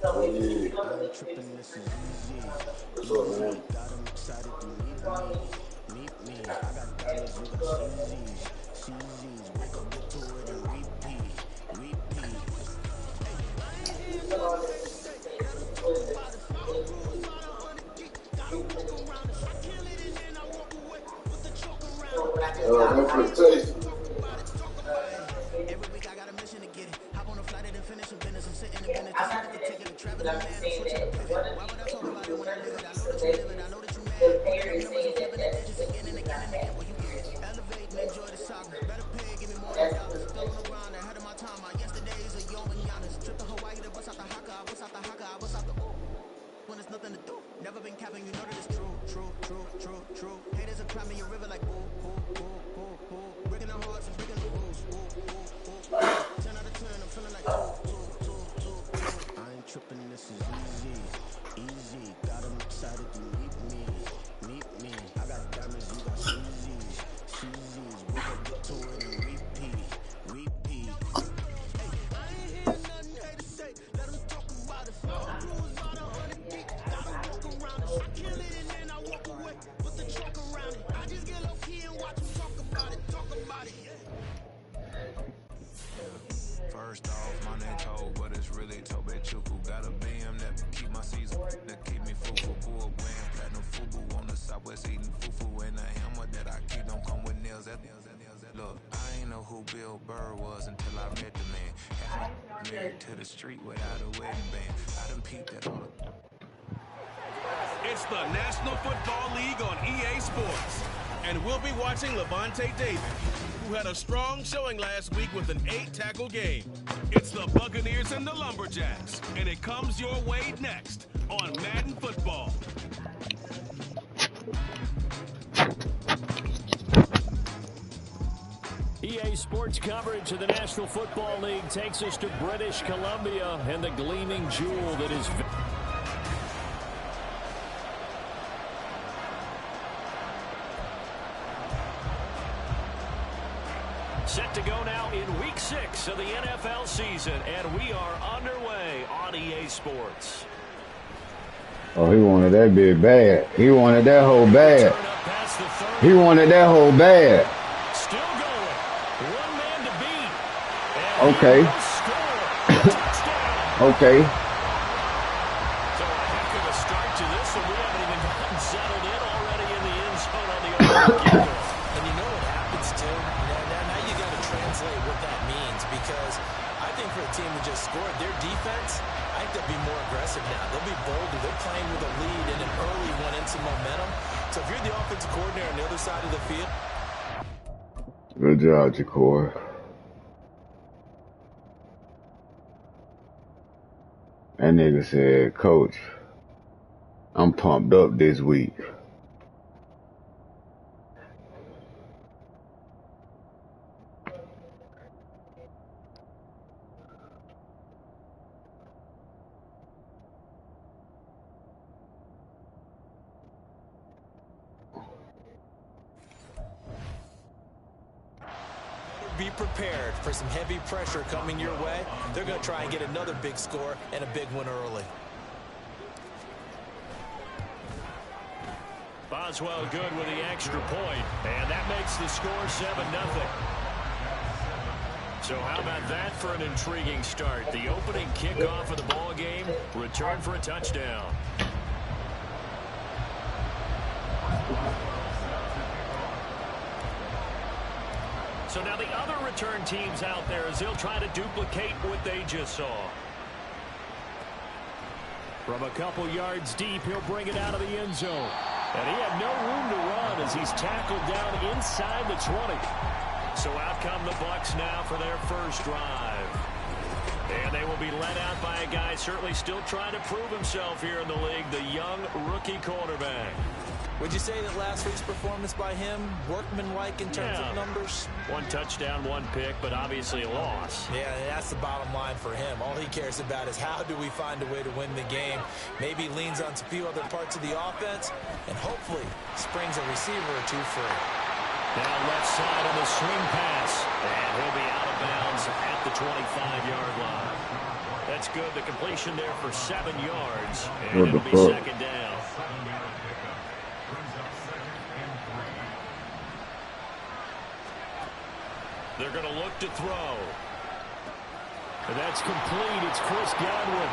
Yeah. I ain't tripping, this is easy. What's up, Easy, man? got 'em excited to meet me. Meet me. I got diamonds, you got CZs. CZs, wake up, get to it and repeat. Repeat. I ain't hear nothing they say. Let 'em talk about it. I grew about 100 deep. Gotta walk around it. Kill it and then I walk away. Put the chalk around it. I just get No up here and watch presentation. them talk about it. Talk about it. Every week I got a mission to get it. Hop on a flight and finish some business. I'm sitting in business. Just sold the ticket to travel the man. I'm switching the pivot. Why would I talk about it when I live it? I know that you live it. I know that you mad. Putting up numbers and flipping the digits again and again and again. Well, you get it. Elevate and enjoy the saga. Better pay, give me more than dollars. Still on the grind, ahead of my time. My yesterdays are yo and Giannis. Trip to Hawaii to bust out the haka. I bust out the haka. I bust out the ooh. When there's nothing to do. Never been capping, you know that it's true. True, true, true, true. Haters are climbing your river like ooh, ooh, ooh, ooh, ooh. Breaking the hearts and breaking the rules. Ooh, ooh, ooh, ooh. 10 out of 10, I'm feeling like I ain't tripping, this is easy. Easy, got 'em excited to meet me. Meet me. I got diamonds, you got CZs. CZs, wake up, get to it and repeat. Repeat. I ain't hear nothing haters say. Let 'em talk about it. I grew about 100 deep. Gotta walk around it. Kill it and then I walk away. Put the chalk around it. I just get low key and watch them talk about it. Talk about it. First off, my name Toe, but it's really Tobe Chuku. Got a BM that keep my season, that keep me fufu. Bull wearing platinum fubu on the southwest eating fufu. And a hammer that I keep don't come with nails. Look, I ain't know who Bill Burr was until I met the man. Half my married to the street without a wedding band. I done peeped at all. It's the National Football League on EA Sports. And we'll be watching Levante David, who had a strong showing last week with an 8-tackle game. It's the Buccaneers and the Lumberjacks, and it comes your way next on Madden Football. EA Sports coverage of the National Football League takes us to British Columbia and the gleaming jewel that is... Set to go now in Week 6 of the NFL season, and we are underway on EA Sports. Oh, he wanted that bit bad. He wanted that whole bad. He wanted that whole bad. Still going. One man to beat. Okay. Okay. So a heck of a start to this, and we haven't even gotten settled in already in the end zone on the opening kickoff. And you know what happens, too? Now you got to translate what that means, because I think for a team that just scored, their defense, I think they'll be more aggressive now. They'll be bolder. They're playing with a lead and an early one and some momentum. So if you're the offensive coordinator on the other side of the field. Good job, Jakor. That nigga said, Coach, I'm pumped up this week. Be prepared for some heavy pressure coming your way. They're going to try and get another big score and a big one early. Boswell good with the extra point, and that makes the score 7-0. So how about that for an intriguing start? The opening kickoff of the ball game, return for a touchdown. So now the other return teams out there as they'll try to duplicate what they just saw. From a couple yards deep, he'll bring it out of the end zone. And he had no room to run as he's tackled down inside the 20. So out come the Bucs now for their first drive. And they will be led out by a guy certainly still trying to prove himself here in the league, the young rookie quarterback. Would you say that last week's performance by him, workmanlike in terms of numbers? One touchdown, one pick, but obviously a loss. Yeah, that's the bottom line for him. All he cares about is how do we find a way to win the game. Maybe leans on a few other parts of the offense, and hopefully springs a receiver or two free. Now left side on the swing pass, and he'll be out of bounds at the 25-yard line. That That's good. The completion there for 7 yards. And What it'll the be fuck? second down. They're going to look to throw. And that's complete. It's Chris Godwin.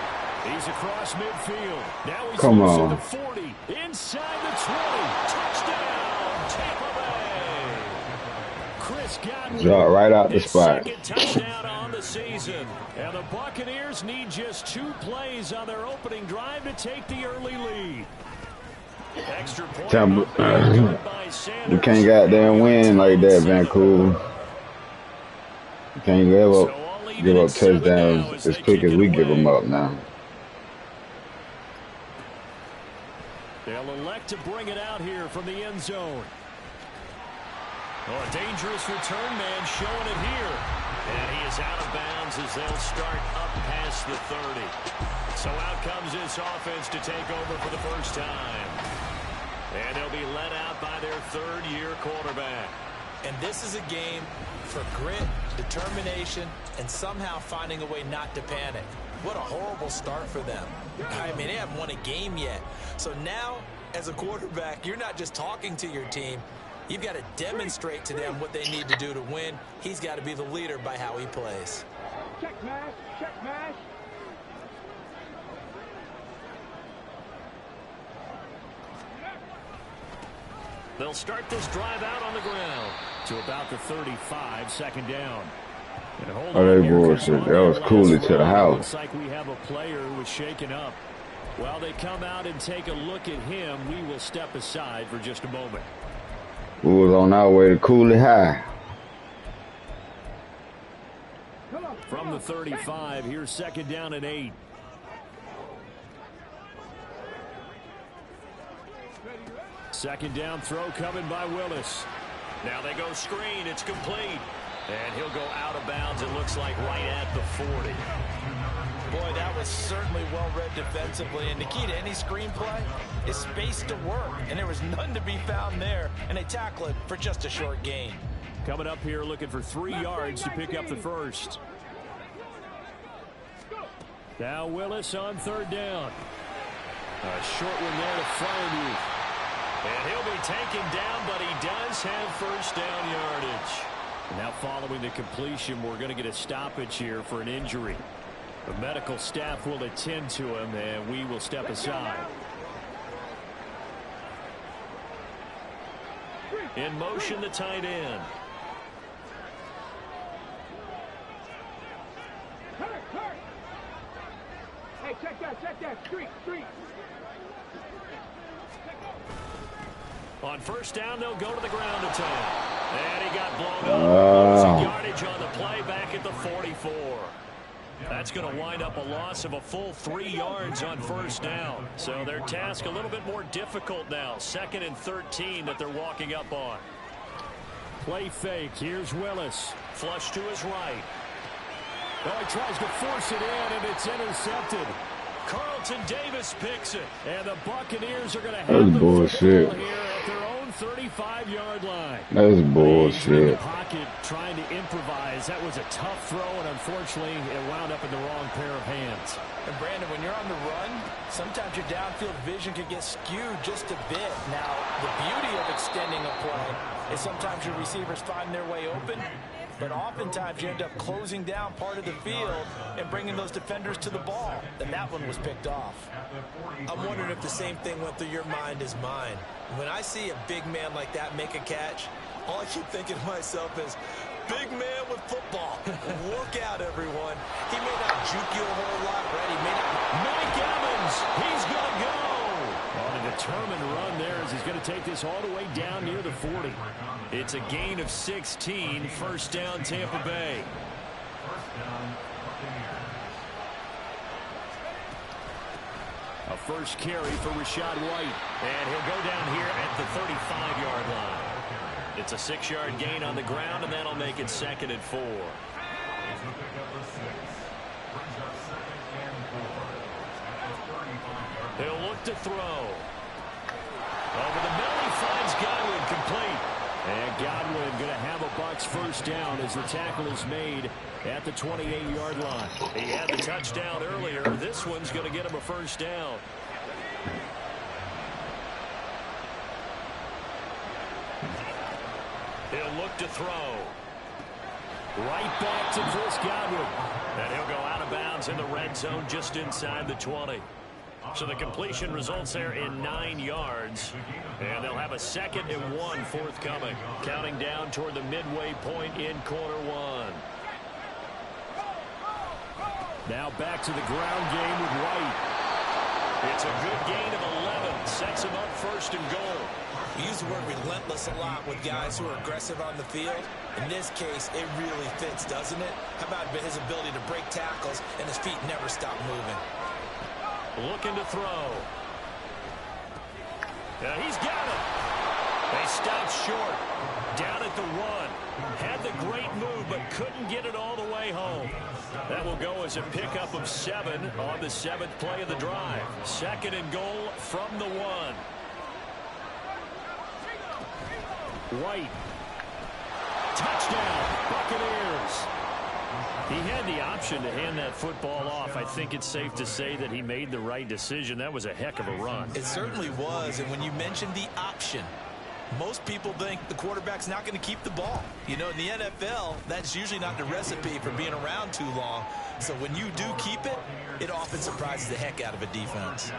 He's across midfield. Now he's Come loose at on. the 40. Inside the 20. Touchdown, Tampa Bay. Chris Godwin. Drop right out the His spot. second touchdown on the season. And the Buccaneers need just 2 plays on their opening drive to take the early lead. Extra point. We can't goddamn win like that, Vancouver. You can't give up touchdowns as quick as we give them up now. They'll elect to bring it out here from the end zone. Oh, a dangerous return man showing it here. And he is out of bounds as they'll start up past the 30. So out comes this offense to take over for the first time. And they'll be let out by their third-year quarterback. And this is a game for grit, determination, and somehow finding a way not to panic. What a horrible start for them. I mean, they haven't won a game yet. So now, as a quarterback, you're not just talking to your team. You've got to demonstrate to them what they need to do to win. He's got to be the leader by how he plays. Check mash, check mash. They'll start this drive out on the ground to about the 35, second down. Oh, they bullshit. That was Cooley to the house. Looks like we have a player who was shaken up. While they come out and take a look at him, we will step aside for just a moment. We was on our way to Cooley High. From the 35, here's second down and 8. Second down throw coming by Willis. Now they go screen. It's complete. And he'll go out of bounds, it looks like, right at the 40. Boy, that was certainly well-read defensively. And the key to any screenplay is space to work. And there was none to be found there. And they tackle it for just a short gain. Coming up here looking for 3 yards to pick up the first. Now Willis on third down. A short one there to Freiermuth. And he'll be taken down, but he does have first down yardage. Now following the completion, we're going to get a stoppage here for an injury. The medical staff will attend to him, and we will step aside. In motion, the tight end. Hey, check that, street. On first down, they'll go to the ground attack. And he got blown up. Losing yardage on the play back at the 44. That's going to wind up a loss of a full 3 yards on first down. So their task a little bit more difficult now. 2nd and 13 that they're walking up on. Play fake. Here's Willis. Flush to his right. Oh, he tries to force it in, and it's intercepted. Carlton Davis picks it. And the Buccaneers are going to have the bullshit. football here at their own 35-yard line. That's In the bullshit. pocket trying to improvise. That was a tough throw, and unfortunately, it wound up in the wrong pair of hands. And Brandon, when you're on the run, sometimes your downfield vision can get skewed just a bit. Now, the beauty of extending a play is sometimes your receivers find their way open, but oftentimes you end up closing down part of the field and bringing those defenders to the ball. And that one was picked off. I'm wondering if the same thing went through your mind as mine. When I see a big man like that make a catch, all I keep thinking to myself is, big man with football. Work out, everyone. He may not juke you a whole lot, right? He may not. Mike Evans, he's going to go. On a determined run there as he's going to take this all the way down near the 40. It's a gain of 16, first down Tampa Bay. A first carry for Rachaad White. And he'll go down here at the 35-yard line. It's a 6-yard gain on the ground, and that'll make it 2nd and 4. He'll look to throw. Over the middle, he finds Godwin complete. And Godwin going to have a Bucs first down as the tackle is made at the 28-yard line. He had the touchdown earlier. This one's going to get him a first down. He'll look to throw. Right back to Chris Godwin. And he'll go out of bounds in the red zone just inside the 20. So the completion results there in 9 yards. And they'll have a 2nd and 1 forthcoming. Counting down toward the midway point in quarter 1. Now back to the ground game with White. It's a good gain of 11. Sets him up 1st and goal. We use the word relentless a lot with guys who are aggressive on the field. In this case, it really fits, doesn't it? How about his ability to break tackles and his feet never stop moving? Looking to throw. Yeah, he's got it. They stopped short. Down at the 1. Had the great move, but couldn't get it all the way home. That will go as a pickup of 7 on the 7th play of the drive. 2nd and goal from the 1. White. Touchdown, Buccaneers. He had the option to hand that football off. I think it's safe to say that he made the right decision. That was a heck of a run. It certainly was, and when you mentioned the option, most people think the quarterback's not going to keep the ball. You know, in the NFL, that's usually not the recipe for being around too long. So when you do keep it, it often surprises the heck out of a defense.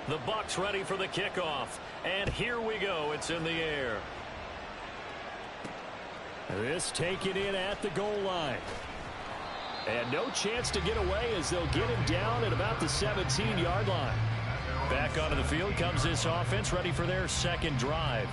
The Bucs ready for the kickoff. And here we go. It's in the air. This taken in at the goal line. And no chance to get away as they'll get him down at about the 17-yard line. Back onto the field comes this offense, ready for their 2nd drive.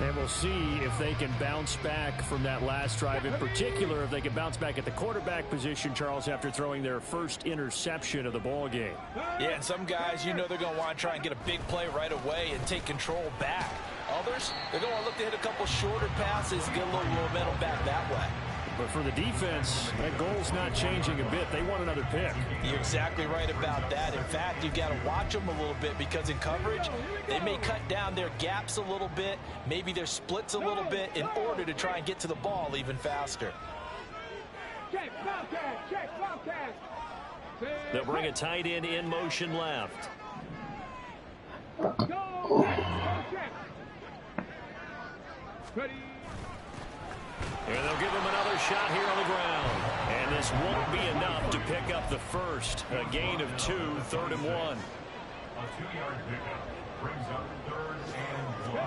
And we'll see if they can bounce back from that last drive. In particular, if they can bounce back at the quarterback position, Charles, after throwing their first interception of the ball game. Yeah, and some guys, you know they're going to want to try and get a big play right away and take control back. Others, they're going to look to hit a couple shorter passes and get a little momentum back that way. But for the defense, that goal's not changing a bit. They want another pick. You're exactly right about that. In fact, you've got to watch them a little bit because in coverage, they may cut down their gaps a little bit, maybe their splits a little bit in order to try and get to the ball even faster. Check, Bobcat, check, Bobcat. They'll bring a tight end in motion left. Go, check. Ready. And they'll give him another shot here on the ground. And this won't be enough to pick up the first. A gain of 2, 3rd and 1. A 2-yard pickup brings up 3rd and 1.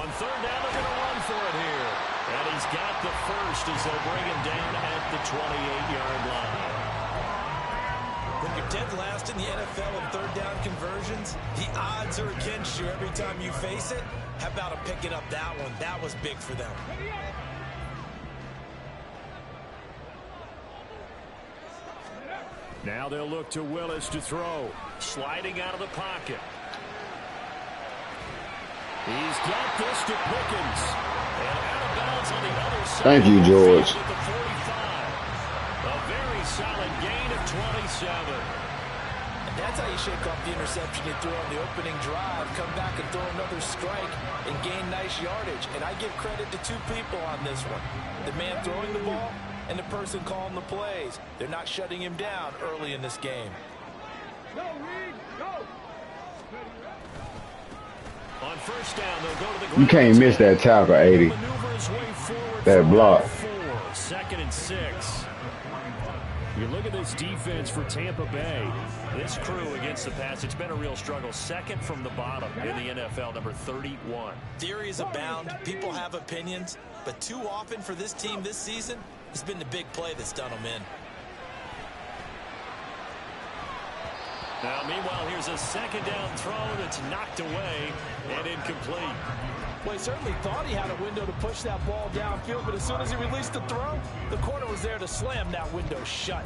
On 3rd down, they're going to run for it here. And he's got the first as they'll bring him down at the 28-yard line. When you're dead last in the NFL in 3rd down conversions, the odds are against you every time you face it. How about him picking up that one? That was big for them. Now they'll look to Willis to throw. Sliding out of the pocket. He's got this to Pickens. And out of bounds on the other side. Thank you, George. At the 45. A very solid gain of 27. That's how you shake off the interception you threw on the opening drive, come back and throw another strike and gain nice yardage. And I give credit to 2 people on this one. The man throwing the ball and the person calling the plays. They're not shutting him down early in this game. Go, Reed, go. On 1st down, they'll go to the ground. You can't miss that tackle, 80. That block. 2nd and 6. You look at this defense for Tampa Bay. This crew against the pass, it's been a real struggle. 2nd from the bottom in the NFL, number 31. Theories abound. People have opinions. But too often for this team this season, it's been the big play that's done them in. Now, meanwhile, here's a 2nd down throw that's knocked away and incomplete. Well, he certainly thought he had a window to push that ball downfield, but as soon as he released the throw, the corner was there to slam that window shut.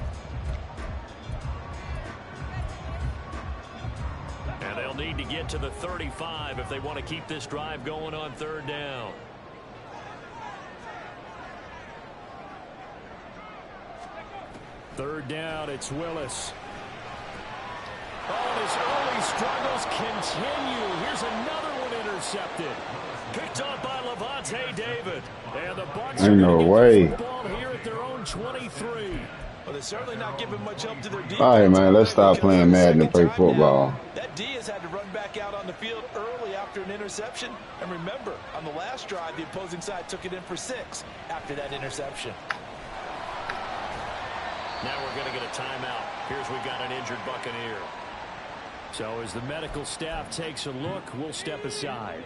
And they'll need to get to the 35 if they want to keep this drive going on 3rd down. Third down, it's Willis. Oh, his early struggles continue. Here's another one intercepted. Picked up by Levante David. And the Bucs Ain't no way. football here at their own 23. Well, they're certainly not giving much help to their defense. All right, man, let's stop playing Madden and play football. That D has had to run back out on the field early after an interception. And remember, on the last drive, the opposing side took it in for 6 after that interception. Now we're going to get a timeout. Here's we've got an injured Buccaneer. So as the medical staff takes a look, we'll step aside.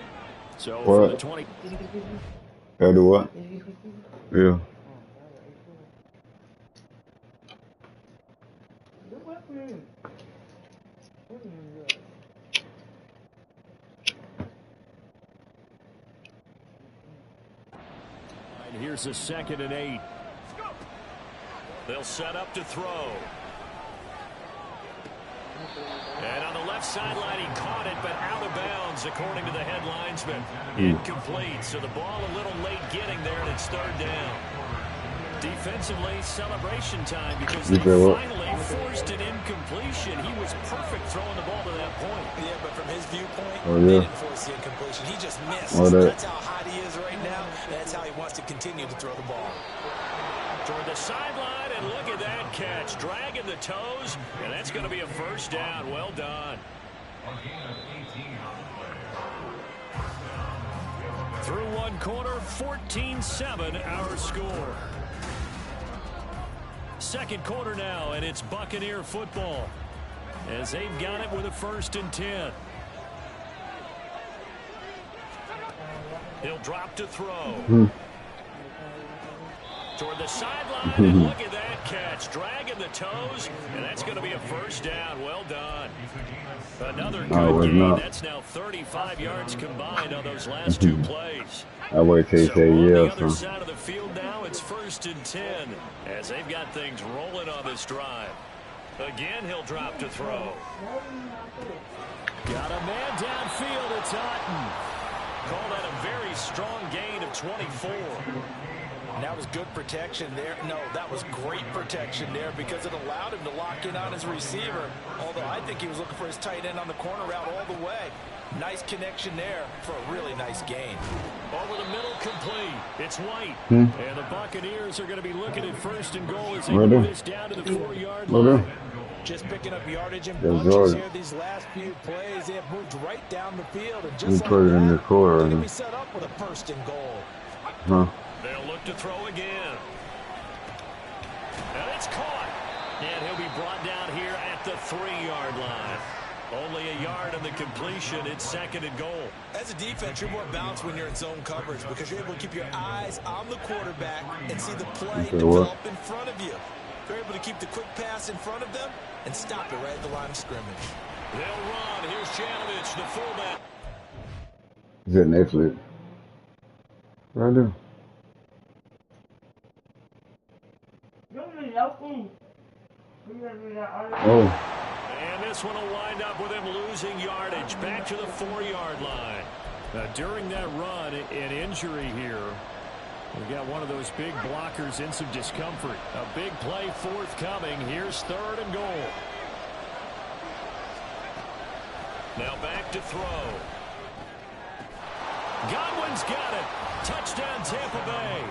So for the 20. Gotta do what? Yeah. And here's a 2nd and 8. They'll set up to throw. And on the left sideline, he caught it, but out of bounds, according to the head linesman. Incomplete, so the ball a little late getting there, and it's 3rd down. Defensively, celebration time because they finally forced an incompletion. He was perfect throwing the ball to that point. Yeah, but from his viewpoint, they didn't force the incompletion. He just missed. That's how hot he is right now. That's how he wants to continue to throw the ball. Toward the sideline, and look at that catch. Dragging the toes, and that's going to be a 1st down. Well done. Through one quarter, 14-7 our score. 2nd quarter now, and it's Buccaneer football as they've got it with a 1st and 10. He'll drop to throw. Toward the sideline, and look at that catch. Dragging the toes, and that's going to be a 1st down. Well done. Another good game. That's now 35 yards combined on those last 2 plays. I wait till you say on yes. the other side of the field now, it's 1st and 10 as they've got things rolling on this drive. Again, he'll drop to throw. Got a man downfield. It's Otten. Call that a very strong gain of 24. And that was good protection there. No, that was great protection there because it allowed him to lock in on his receiver. Although I think he was looking for his tight end on the corner route all the way. Nice connection there for a really nice gain. Over the middle, complete. It's White. And the Buccaneers are going to be looking at 1st and goal as they move this down to the 4-yard line. Just picking up yardage and bunches here these last few plays. They have moved right down the field. And just like that, they're going to be set up with a 1st and goal. They'll look to throw again. And it's caught. And he'll be brought down here at the 3-yard line. Only a yard on the completion. It's 2nd and goal. As a defense, you're more balanced when you're in zone coverage because you're able to keep your eyes on the quarterback and see the play develop in front of you. You're able to keep the quick pass in front of them and stop it right at the line of scrimmage. They'll run. Here's Janovich, the fullback. Is that Netflix? Right there. And this one will wind up with him losing yardage back to the 4-yard line. Now, during that run, an injury here. We've got one of those big blockers in some discomfort. A big play forthcoming. Here's 3rd and goal. Now back to throw. Godwin's got it. Touchdown, Tampa Bay.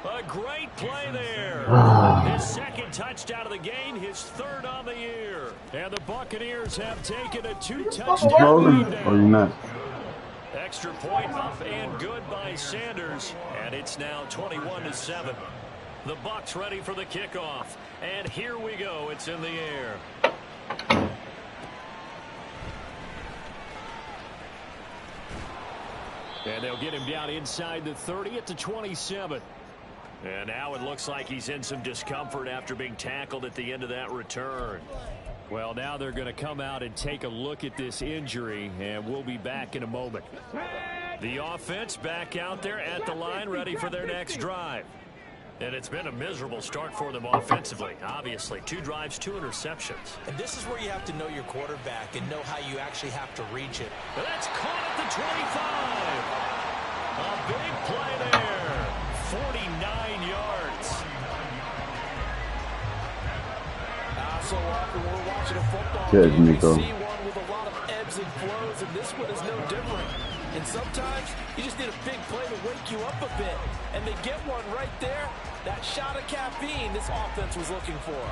A great play there. His 2nd touchdown of the game, his 3rd on the year. And the Buccaneers have taken a 2-touchdown lead now. Or you not? Extra point up and good by Sanders. And it's now 21-7. The Bucs ready for the kickoff. And here we go. It's in the air. And they'll get him down inside the 30 at the 27. And now it looks like he's in some discomfort after being tackled at the end of that return. Well, now they're going to come out and take a look at this injury, and we'll be back in a moment. The offense back out there at the line, ready for their next drive. And it's been a miserable start for them offensively. Obviously, 2 drives, 2 interceptions. And this is where you have to know your quarterback and know how you actually have to reach it. And that's caught at the 25. A big play there. 49 yards. So often we're watching a football game, we see one with a lot of ebbs and flows, and this one is no different. And sometimes you just need a big play to wake you up a bit. And they get one right there. That shot of caffeine this offense was looking for.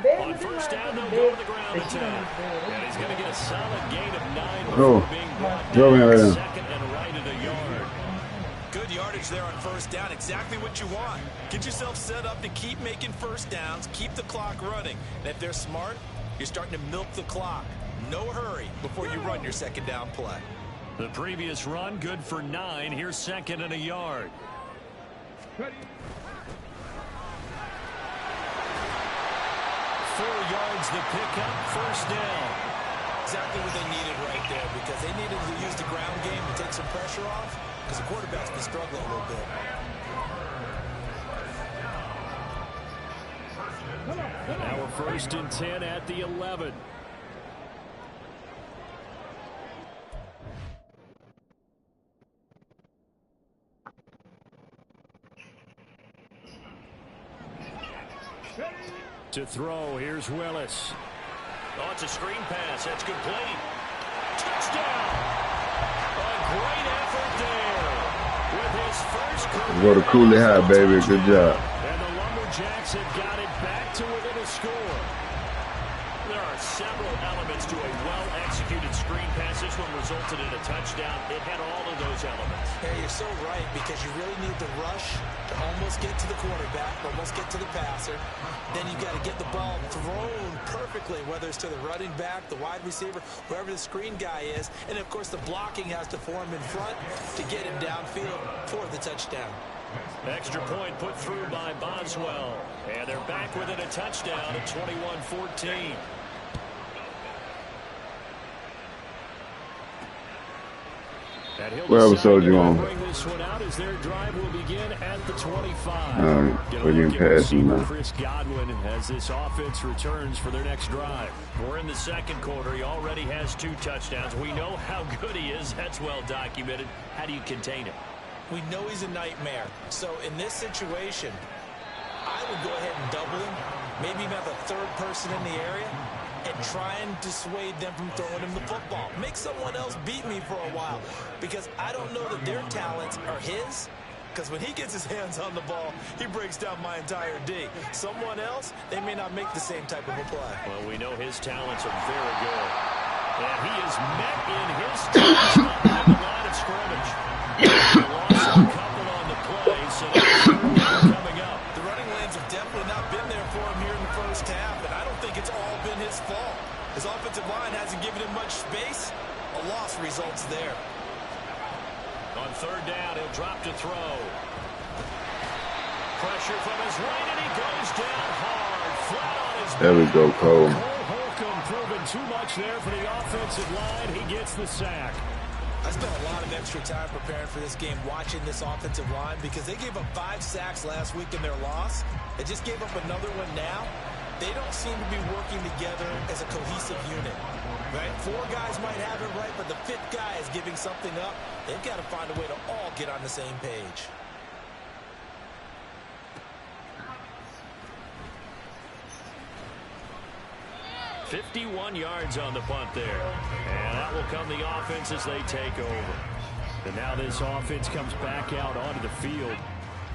On first down, they'll go to the ground attack. And he's going to get a solid gain of 9 Go. before being brought Go down in. second and right at a yard. Good yardage there on first down. Exactly what you want. Get yourself set up to keep making first downs, keep the clock running. And if they're smart, you're starting to milk the clock. No hurry before you run your second down play. The previous run, good for 9. Here's second and a yard. 4 yards the pickup, first down. Exactly what they needed right there, because they needed to use the ground game to take some pressure off, because the quarterback's been struggling a little bit. And now we're first and 10 at the 11. To throw, here's Willis. Oh, it's a screen pass. That's complete. Touchdown! A great effort there with his first career. Go to Cooley High, baby. Good job. And the Lumberjacks have got it back to within a score. There are several elements to a well-executed screen pass. This one resulted in a touchdown. It had all of those elements. Yeah, you're so right, because you really need the rush to almost get to the quarterback, almost get to the passer. Then you've got to get the ball thrown perfectly, whether it's to the running back, the wide receiver, wherever the screen guy is. And, of course, the blocking has to form in front to get him downfield for the touchdown. Extra point put through by Boswell. And they're back within a touchdown at 21-14. What episode you on? Bring this one out as their drive will begin at the 25. All right, we're getting past him now. Chris Godwin as this offense returns for their next drive. We're in the second quarter. He already has 2 touchdowns. We know how good he is. That's well documented. How do you contain him? We know he's a nightmare. So in this situation, I would go ahead and double him, maybe even have a third person in the area, and try and dissuade them from throwing him the football. Make someone else beat me for a while, because I don't know that their talents are his, because when he gets his hands on the ball, he breaks down my entire D. Someone else, they may not make the same type of a play. Well, we know his talents are very good. And he is met in his touchdown at the line of scrimmage. He lost a couple on the play, so that's coming up. The running lanes have definitely not been there for him here in the first half, and I don't think it's all been his fault. His offensive line hasn't given him much space. A loss results there. On third down, he'll drop to throw. Pressure from his right, and he goes down hard, flat on his back. There we go, Cole. Cole Holcomb proving too much there for the offensive line. He gets the sack. I spent a lot of extra time preparing for this game, watching this offensive line, because they gave up 5 sacks last week in their loss. They just gave up another one now. They don't seem to be working together as a cohesive unit. Right? 4 guys might have it right, but the 5th guy is giving something up. They've got to find a way to all get on the same page. $51 yards on the punt there. And that will come the offense as they take over. And now this offense comes back out onto the field.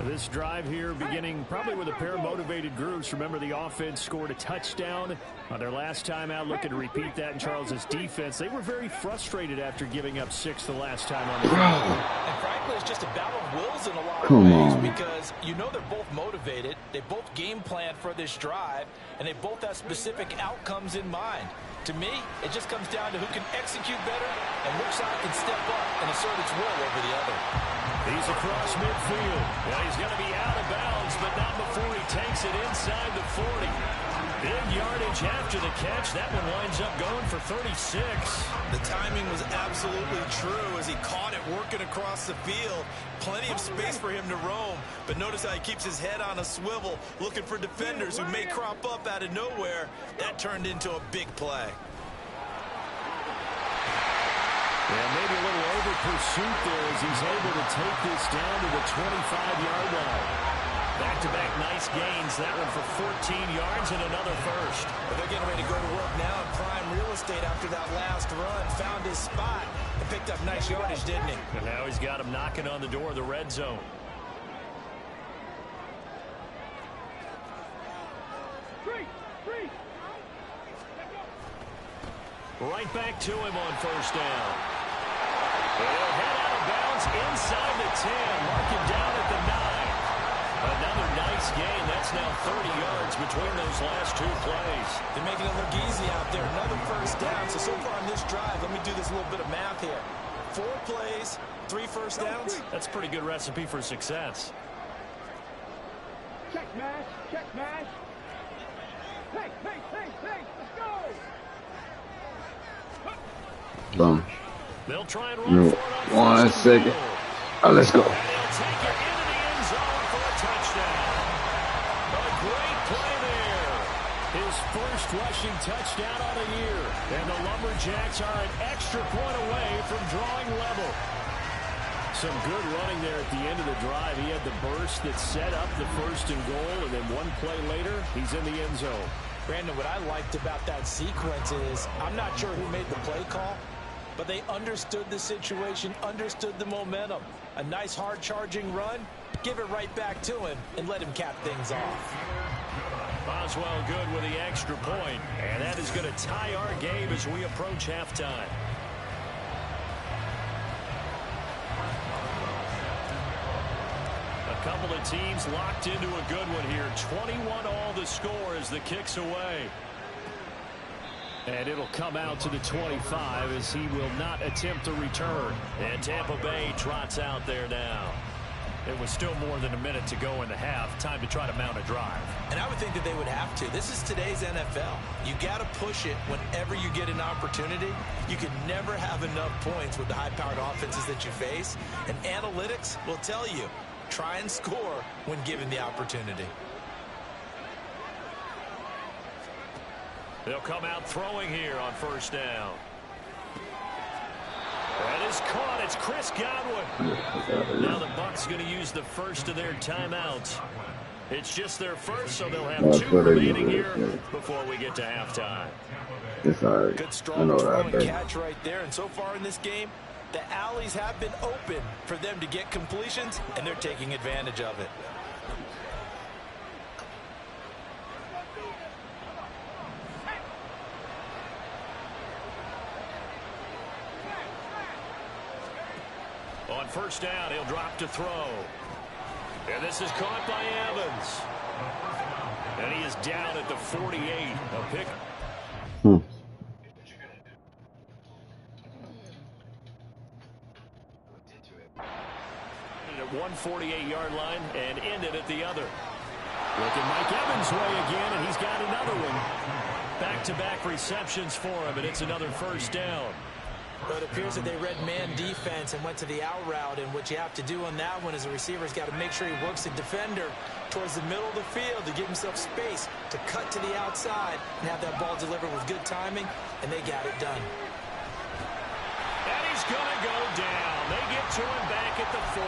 This drive here beginning probably with a pair of motivated groups. Remember, the offense scored a touchdown on their last time out. Looking to repeat that in Charles's defense. They were very frustrated after giving up 6 the last time on the field. And frankly, it's just a battle of wills in a lot of ways, because you know they're both motivated. They both game planned for this drive, and they both have specific outcomes in mind. To me, it just comes down to who can execute better and which side can step up and assert its will over the other. He's across midfield. Well, he's going to be out of bounds, but not before he takes it inside the 40. Big yardage after the catch. That one winds up going for 36. The timing was absolutely true as he caught it working across the field. Plenty of space for him to roam, but notice how he keeps his head on a swivel, looking for defenders who may crop up out of nowhere. That turned into a big play. And maybe a little over pursuit there as he's able to take this down to the 25-yard line. Back-to-back nice gains. That one for 14 yards and another first. But they're getting ready to go to work now in prime real estate after that last run. Found his spot and picked up nice yardage, didn't he? And now he's got him knocking on the door of the red zone. Right back to him on first down. He'll head out of bounds inside the 10. Mark him down at the 9. Another nice gain. That's now 30 yards between those last two plays. They're making it look easy out there. Another first down. So far on this drive, let me do this little bit of math here. 4 plays, 3 first downs. That's a pretty good recipe for success. Check mash, check mash. Hey, let's go. Boom. They'll try and run for it on 1 second. Oh, let's go. And he'll take it into the end zone for a touchdown. A great play there. His first rushing touchdown on the year. And the Lumberjacks are an extra point away from drawing level. Some good running there at the end of the drive. He had the burst that set up the first and goal, and then one play later, he's in the end zone. Brandon, what I liked about that sequence is I'm not sure who made the play call, but they understood the situation, understood the momentum. A nice hard-charging run, give it right back to him, and let him cap things off. Boswell good with the extra point, and that is going to tie our game as we approach halftime. A couple of teams locked into a good one here. 21-all the score as the kick's away. And it'll come out to the 25 as he will not attempt a return. And Tampa Bay trots out there now. It was still more than a minute to go in the half. Time to try to mount a drive. And I would think that they would have to. This is today's NFL. You got to push it whenever you get an opportunity. You can never have enough points with the high-powered offenses that you face. And analytics will tell you, try and score when given the opportunity. They'll come out throwing here on first down. That is caught. It's Chris Godwin. Now the Bucs going to use the first of their timeouts. It's just their first, so they'll have 2 remaining here before we get to halftime. It's all right. Good strong throwing catch right there. And so far in this game, the alleys have been open for them to get completions, and they're taking advantage of it. On first down, he'll drop to throw. And this is caught by Evans. And he is down at the 48. A pick. At 148-yard line and ended at the other. Looking Mike Evans' way again, and he's got another one. Back-to-back receptions for him, and it's another first down. But it appears that they read man defense and went to the out route, and what you have to do on that one is the receiver's got to make sure he works the defender towards the middle of the field to give himself space to cut to the outside and have that ball delivered with good timing, and they got it done. And he's going to go down. They get to him back at the 40.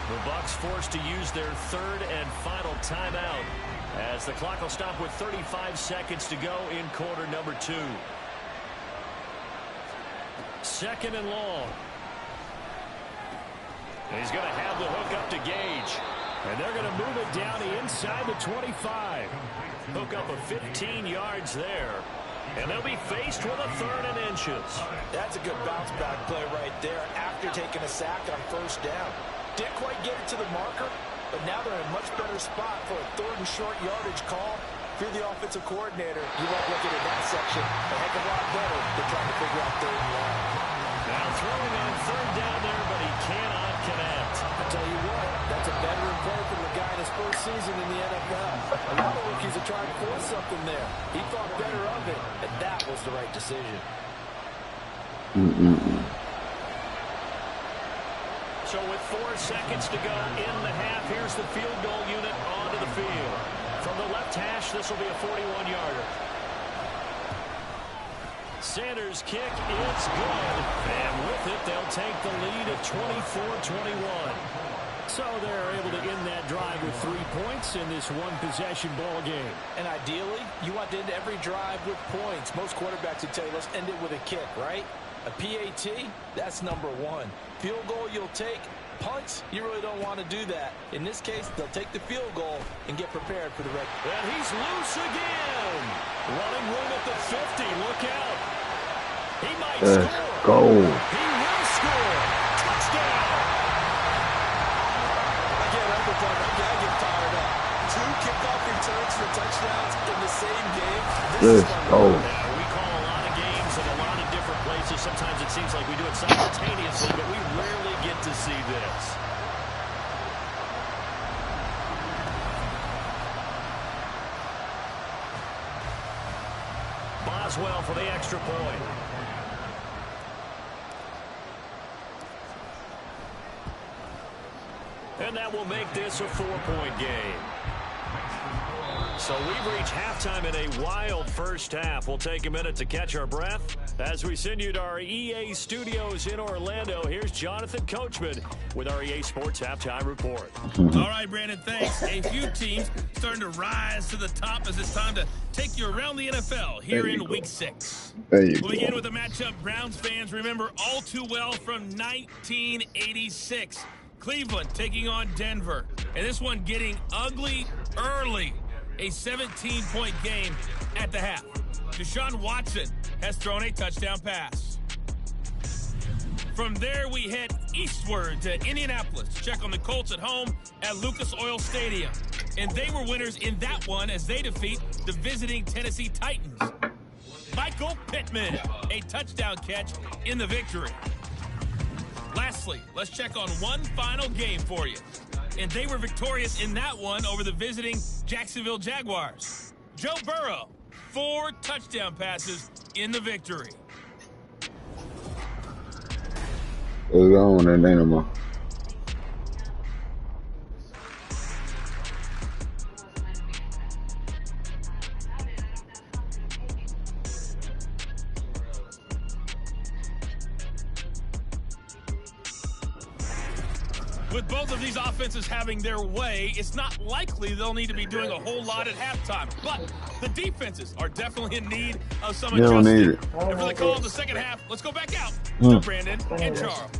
The Bucs forced to use their third and final timeout as the clock will stop with 35 seconds to go in quarter number 2. Second and long. And he's going to have the hook up to Gage. And they're going to move it down the inside the 25. Hook up of 15 yards there. And they'll be faced with a 3rd and inches. That's a good bounce back play right there after taking a sack on first down. Didn't quite get it to the marker, but now they're in a much better spot for a 3rd and short yardage call. If you're the offensive coordinator, you won't look at it in that section a heck of a lot better than trying to figure out 3rd and long. Now throwing on third down there, but he cannot connect. I tell you what, that's a veteran play from the guy in his first season in the NFL. A lot of rookies are trying to force something there. He thought better of it, and that was the right decision. So with 4 seconds to go in the half, here's the field goal unit onto the field. From the left hash, this will be a 41-yarder. Sanders' kick is good. And with it, they'll take the lead at 24-21. So they're able to end that drive with 3 points in this one-possession ball game. And ideally, you want to end every drive with points. Most quarterbacks would tell you, let's end it with a kick, right? A PAT, that's number 1. Field goal you'll take. Punts, you really don't want to do that. In this case, they'll take the field goal and get prepared for the red. And he's loose again. Running room at the 50. Look out. He might score. Go. He will score. Touchdown. Again, I get fired up. 2 kickoff returns for touchdowns in the same game. Let's go. We call a lot of games in a lot of different places. Sometimes it seems like we do it simultaneously, but we rarely get to see this. Boswell for the extra point. And that will make this a 4-point game. So we've reached halftime in a wild first half. We'll take a minute to catch our breath. As we send you to our EA studios in Orlando, here's Jonathan Coachman with our EA Sports Halftime Report. All right, Brandon, thanks. A few teams starting to rise to the top as it's time to take you around the NFL here in Week 6. We'll begin with a matchup Browns fans remember all too well from 1986. Cleveland taking on Denver. And this one getting ugly early. A 17-point game at the half. Deshaun Watson has thrown a touchdown pass. From there, we head eastward to Indianapolis to check on the Colts at home at Lucas Oil Stadium. And they were winners in that one as they defeat the visiting Tennessee Titans. Michael Pittman, a touchdown catch in the victory. Lastly, let's check on one final game for you. And they were victorious in that one over the visiting Jacksonville Jaguars. Joe Burrow, 4 touchdown passes in the victory. What's on that animal? With both of these offenses having their way, it's not likely they'll need to be doing a whole lot at halftime. But the defenses are definitely in need of some adjustment. Need it. And for the call of the second half, let's go back out to Brandon and Charles.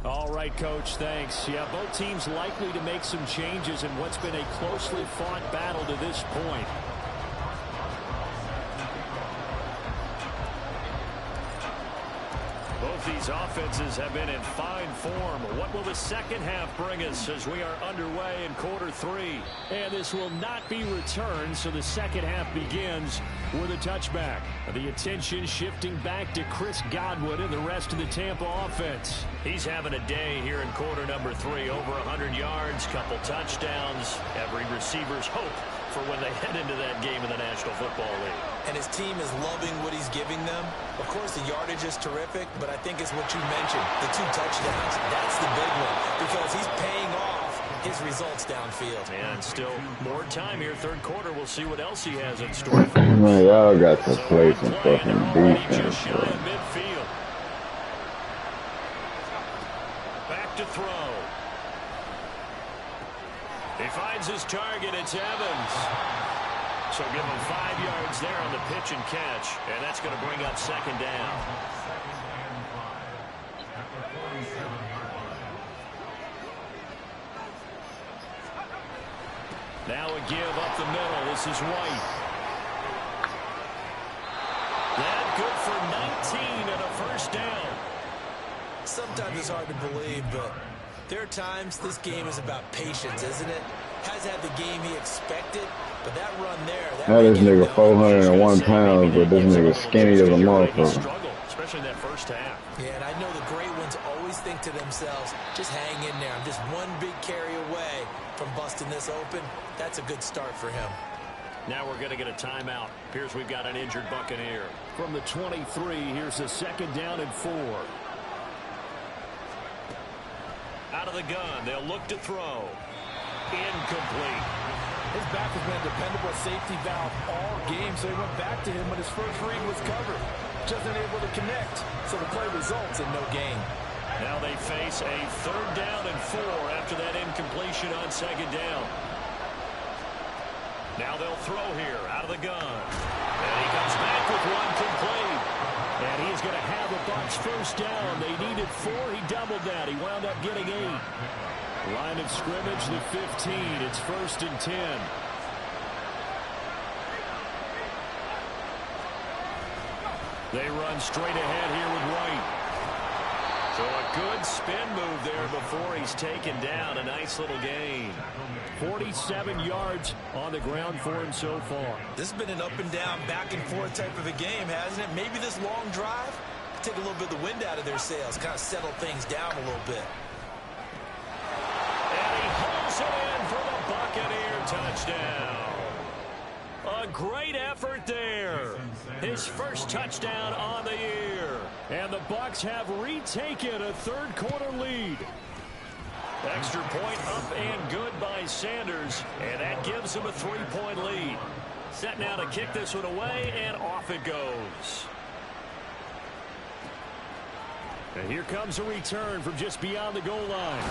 All right, Coach, thanks. Yeah, both teams likely to make some changes in what's been a closely fought battle to this point. Both these offenses have been in fine form. What will the second half bring us as we are underway in quarter 3? And this will not be returned, so the second half begins with a touchback. The attention shifting back to Chris Godwin and the rest of the Tampa offense. He's having a day here in quarter number 3. Over 100 yards, couple touchdowns. Every receiver's hope for when they head into that game in the National Football League. And his team is loving what he's giving them. Of course, the yardage is terrific, but I think it's what you mentioned, the 2 touchdowns. That's the big one because he's paying off his results downfield. And still more time here, third quarter. We'll see what else he has in store for us. Man, y'all got to play some fucking defense, Just shy of midfield. Back to throw. He finds his target. It's Evans. So give him 5 yards there on the pitch and catch. And that's going to bring up second down. Now a give up the middle. This is White. That good for 19 and a first down. sometimes it's hard to believe, but there are times this game is about patience, isn't it? Has had the game he expected, but that run there. Now this nigga 401 pounds, but this nigga skinny as a motherfucker. Especially in that first half. Yeah, and I know the great ones always think to themselves, just hang in there. I'm just one big carry away from busting this open. That's a good start for him. Now we're going to get a timeout. Appears we've got an injured Buccaneer. From the 23, here's a 2nd down and 4. Out of the gun, they'll look to throw. Incomplete. His back has been a dependable safety valve all game, so he went back to him when his first read was covered. Just unable to connect, so the play results in no gain. Now they face a 3rd down and 4 after that incompletion on 2nd down. Now they'll throw here out of the gun. And he comes back with one complete. And he is going to have the Bucs first down. They needed 4. He doubled that. He wound up getting 8. Line of scrimmage, the 15. It's 1st and 10. They run straight ahead here with White. So a good spin move there before he's taken down. A nice little gain. 47 yards on the ground for him so far. This has been an up and down, back and forth type of a game, hasn't it? Maybe this long drive take a little bit of the wind out of their sails, kind of settle things down a little bit. And he holds it in for the Buccaneer touchdown. A great effort there. His first touchdown on the year. And the Bucs have retaken a 3rd quarter lead. Extra point up and good by Sanders. And that gives him a 3-point lead. Set now to kick this one away, and off it goes. And here comes a return from just beyond the goal line.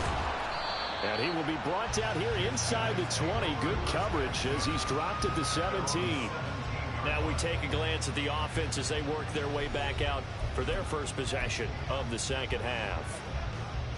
And he will be brought down here inside the 20. Good coverage as he's dropped at the 17. Now we take a glance at the offense as they work their way back out for their first possession of the 2nd half.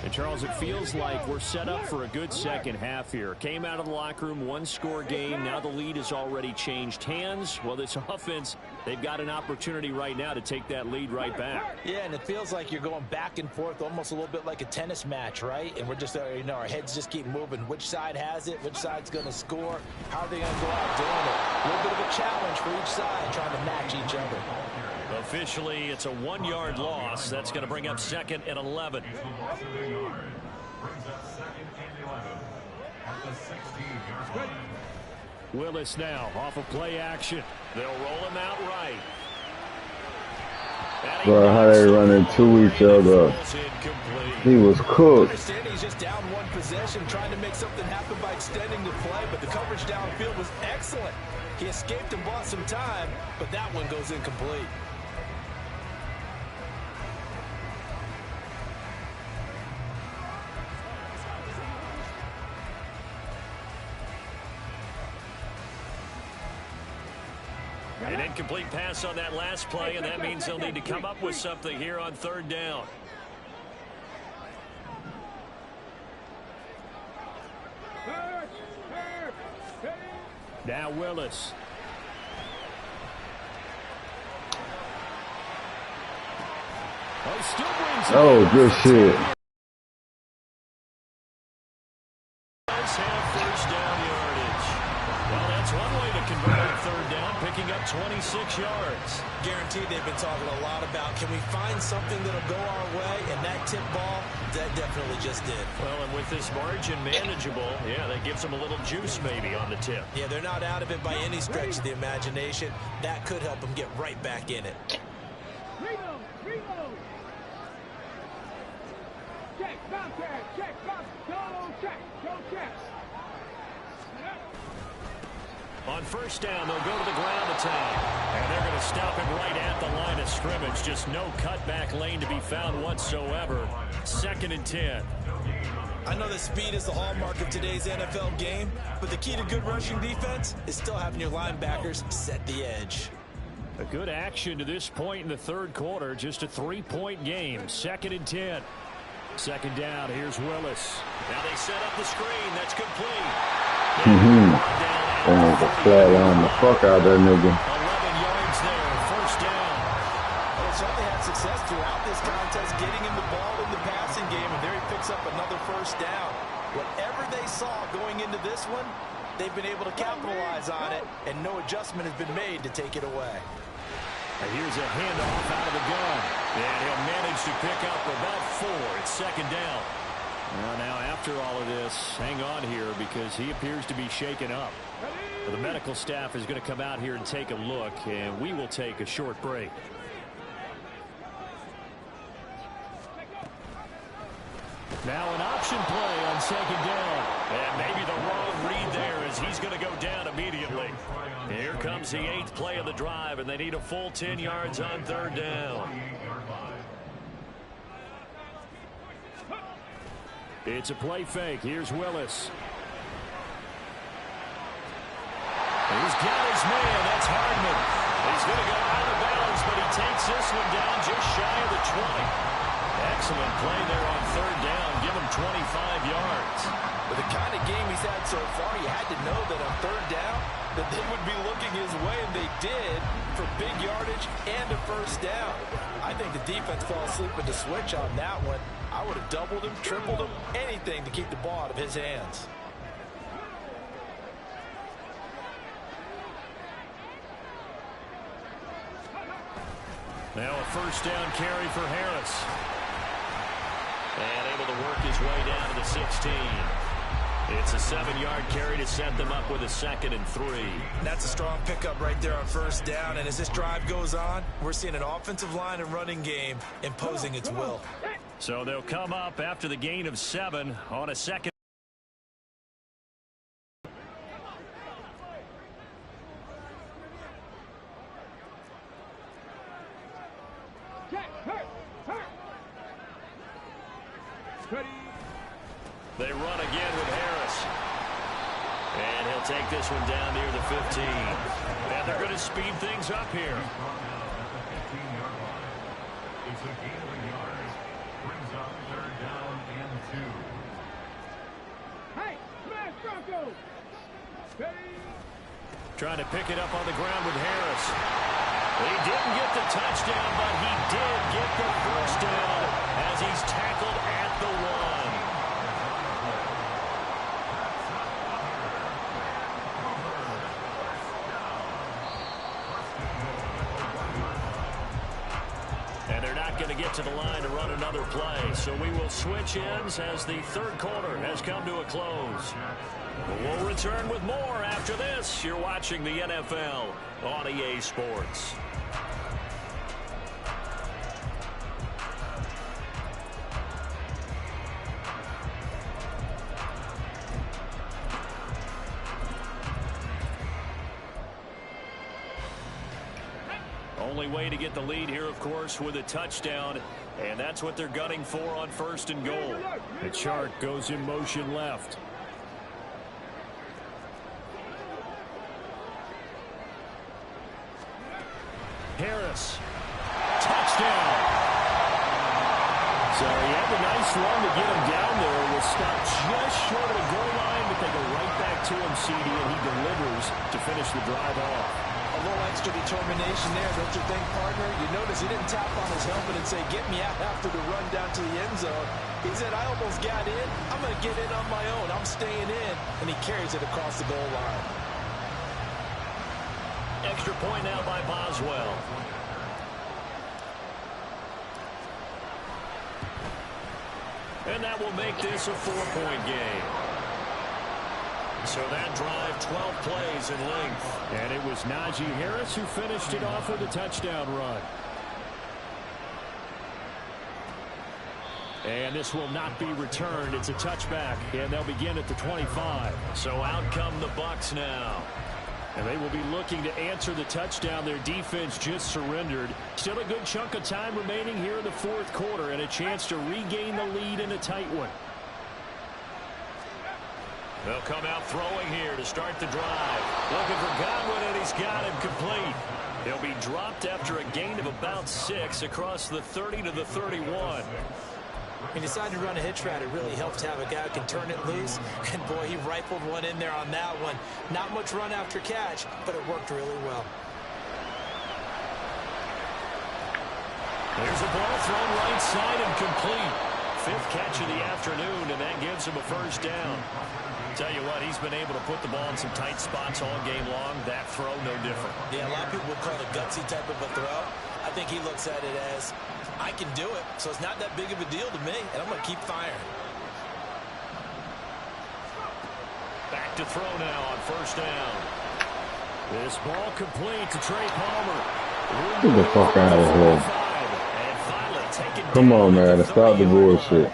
And Charles, it feels like we're set up for a good 2nd half here. Came out of the locker room, 1-score game. Now the lead has already changed hands. Well, this offense, they've got an opportunity right now to take that lead right back. Yeah, and it feels like you're going back and forth almost a little bit like a tennis match, right? And we're just, our heads just keep moving. Which side has it? Which side's going to score? How are they going to go out doing it? A little bit of a challenge for each side, trying to match each other. Officially, it's a 1-yard loss. That's going to bring up 2nd and 11. Willis now off of play action. They'll roll him out right. Bro, how they run into each other. He was cooked. He's just down one possession, trying to make something happen by extending the play, but the coverage downfield was excellent. He escaped and bought some time, but that one goes incomplete. An incomplete pass on that last play, and that means they'll need to come up with something here on 3rd down. Now Willis. Oh, good shit. First down yardage. Well, that's one way to convert a 3rd down, picking up 26 yards. Guaranteed they've been talking a lot about, can we find something that'll go our way? And that tip ball, that definitely just did. Well, and with this margin manageable, yeah, that gives them a little juice maybe on the tip. Yeah, they're not out of it by any stretch of the imagination. That could help them get right back in it. Check, bounce, check, bounce, go, check, check. On 1st down, they'll go to the ground attack. And they're going to stop him right at the line of scrimmage. Just no cutback lane to be found whatsoever. 2nd and 10. I know that speed is the hallmark of today's NFL game, but the key to good rushing defense is still having your linebackers set the edge. A good action to this point in the 3rd quarter. Just a 3-point game. 2nd and 10. 2nd down. Here's Willis. Now they set up the screen. That's complete. They need to flatline the fuck out of that nigga. 11 yards there. 1st down. Well, certainly had success throughout this contest, getting him the ball in the pass this one, they've been able to capitalize on it, and no adjustment has been made to take it away. Here's a handoff out of the gun. And he'll manage to pick up about 4. It's second down. Well, now, after all of this, hang on here because he appears to be shaken up. The medical staff is going to come out here and take a look, and we will take a short break. Now an option play on second down. And maybe the wrong read there as he's going to go down immediately. Here comes the 8th play of the drive, and they need a full 10 yards on third down. It's a play fake. Here's Willis. He's got his man. That's Hardman. He's going to go out of bounds, but he takes this one down just shy of the 20. Excellent play there on third down. Give him 25 yards. With the kind of game he's had so far, he had to know that on third down that they would be looking his way, and they did, for big yardage and a first down. I think the defense fell asleep with the switch on that one. I would have doubled him, tripled him, anything to keep the ball out of his hands. Now a first down carry for Harris. And able to work his way down to the 16. It's a 7-yard carry to set them up with a 2nd and 3. That's a strong pickup right there on first down. And as this drive goes on, we're seeing an offensive line and running game imposing its will. So they'll come up after the gain of 7 on a 2nd. They run again with Harris. And he'll take this one down near the 15. And they're going to speed things up here. It's a gain of a yard. Brings up third down and 2. Hey, smash Broncos! Trying to pick it up on the ground with Harris. He didn't get the touchdown, but he did get the first down as he's tackled at the 1. Going to get to the line to run another play. So we will switch ends as the third quarter has come to a close. We'll return with more after this. You're watching the NFL on EA Sports. Only way to get the lead here, of course, with a touchdown, and that's what they're gunning for on 1st and goal. The chart goes in motion left. Harris. Touchdown. So he had a nice run to get him down there. Was stopped just short of the goal line, but they go right back to him, CD, and he delivers to finish the drive off. A little extra determination there, don't you think, partner? You notice he didn't tap on his helmet and say, get me out after the run down to the end zone. He said, I almost got in. I'm going to get in on my own. I'm staying in. And he carries it across the goal line. Extra point now by Boswell. And that will make this a 4-point game. So that drive, 12 plays in length. And it was Najee Harris who finished it off with a touchdown run. And this will not be returned. It's a touchback, and they'll begin at the 25. So out come the Bucs now. And they will be looking to answer the touchdown their defense just surrendered. Still a good chunk of time remaining here in the fourth quarter and a chance to regain the lead in a tight one. They'll come out throwing here to start the drive. Looking for Godwin, and he's got him complete. He'll be dropped after a gain of about 6 across the 30 to the 31. He decided to run a hitch route. It really helps to have a guy who can turn it loose. And, boy, he rifled one in there on that one. Not much run after catch, but it worked really well. There's a ball thrown right side and complete. fifth catch of the afternoon, and that gives him a first down. Tell you what, he's been able to put the ball in some tight spots all game long. That throw, no different. Yeah, a lot of people would call it a gutsy type of a throw. I think he looks at it as, I can do it, so it's not that big of a deal to me, and I'm going to keep firing. Back to throw now on first down. This ball complete to Trey Palmer. Get the fuck out of here. Come on, man. Stop the bullshit.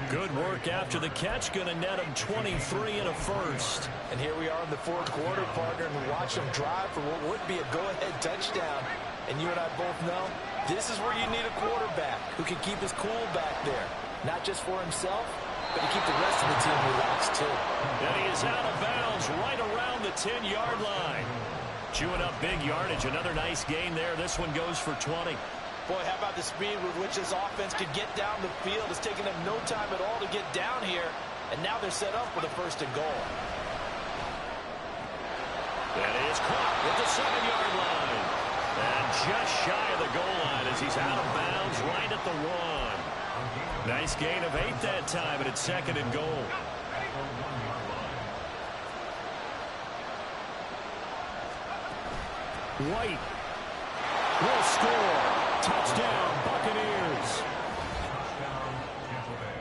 Good work after the catch. Going to net him 23 and a first. And here we are in the fourth quarter, partner, and we watch him drive for what would be a go-ahead touchdown. And you and I both know this is where you need a quarterback who can keep his cool back there. Not just for himself, but to keep the rest of the team relaxed, too. And he is out of bounds right around the 10-yard line. Chewing up big yardage. Another nice gain there. This one goes for 20. Boy, how about the speed with which this offense could get down the field? It's taken them no time at all to get down here, and now they're set up for the first and goal. That is caught at the 7-yard line. And just shy of the goal line as he's out of bounds right at the 1. Nice gain of 8 that time, and it's second and goal. White will score. Touchdown, Buccaneers.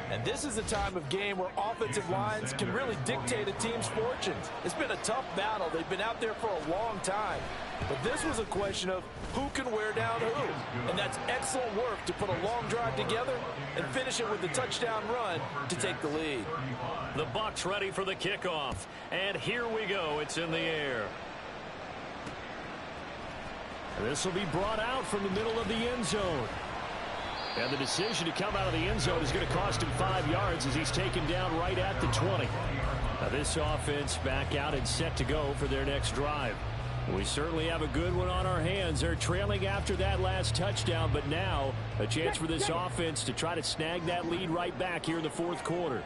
And this is a time of game where offensive lines can really dictate a team's fortunes. It's been a tough battle. They've been out there for a long time. But this was a question of who can wear down who. And that's excellent work to put a long drive together and finish it with a touchdown run to take the lead. The Bucs ready for the kickoff. And here we go. It's in the air. This will be brought out from the middle of the end zone. And the decision to come out of the end zone is going to cost him 5 yards as he's taken down right at the 20. Now this offense back out and set to go for their next drive. We certainly have a good one on our hands. They're trailing after that last touchdown, but now a chance for this offense to try to snag that lead right back here in the fourth quarter.